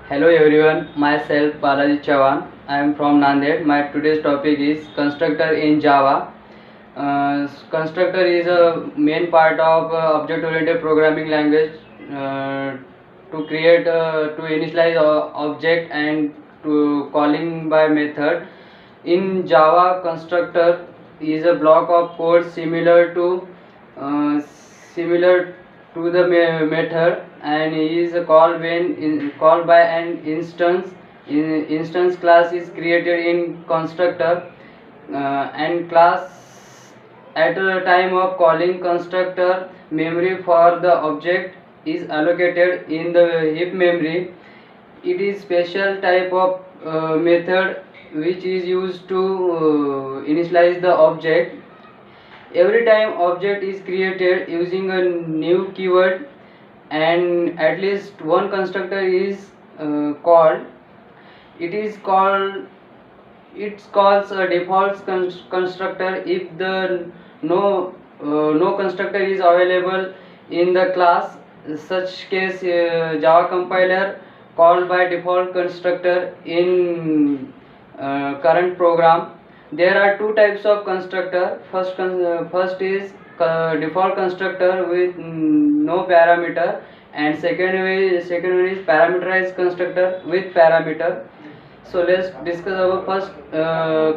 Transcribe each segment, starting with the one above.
Hello everyone, myself Balaji Chavan. I am from Nanded. My today's topic is constructor in Java. Constructor is a main part of object-oriented programming language to create, to initialize object and to calling by method. In Java, constructor is a block of code uh, similar to the method and is called when called by an instance. Instance class is created in constructor and class at a time of calling constructor memory for the object is allocated in the heap memory. It is special type of method which is used to initialize the object. Every time object is created using a new keyword and at least one constructor is called, it is called it calls a default constructor if the no constructor is available in the class. Such case Java compiler called by default constructor in current program. There are two types of constructor. First is default constructor with no parameter, and second one is parameterized constructor with parameter. So let's discuss our first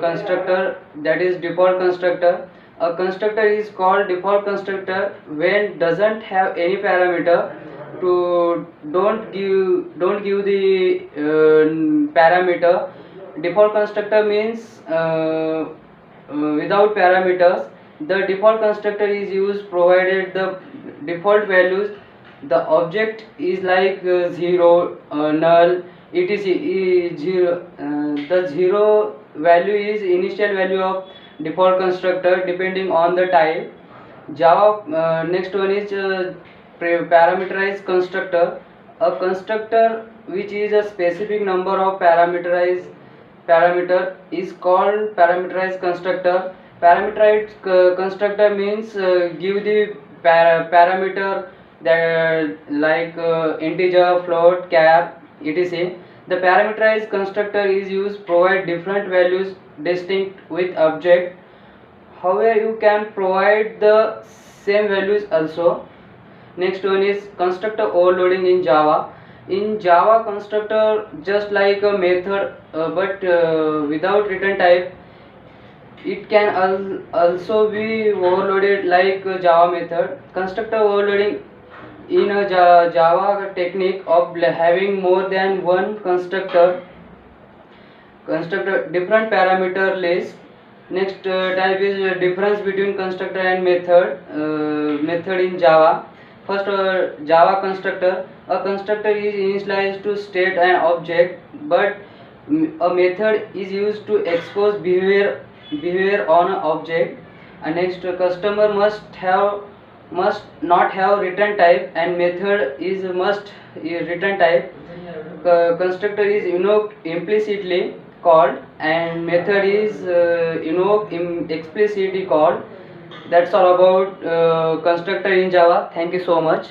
constructor, that is default constructor. A constructor is called default constructor when doesn't have any parameter. To don't give the parameter. Default constructor means without parameters. The default constructor is used provided the default values. The object is like 0, null, etc. Zero. The 0 value is initial value of default constructor depending on the type. Java next one is parameterized constructor. A constructor which is a specific number of parameter is called parameterized constructor. Parameterized constructor means give the parameter that like integer, float, char, etc. The parameterized constructor is used provide different values distinct with object. However, you can provide the same values also. Next one is constructor overloading in Java. In Java, constructor just like a method but without return type. It can also be overloaded like Java method. Constructor overloading in a Java technique of having more than one constructor different parameter list. Next type is difference between constructor and method in Java. First, Java constructor. A constructor is initialized to state an object, but a method is used to expose behavior on an object. And next, customer must not have return type, and method is must return type. Constructor is invoked implicitly called, and method is invoked explicitly called. That's all about constructor in Java. Thank you so much.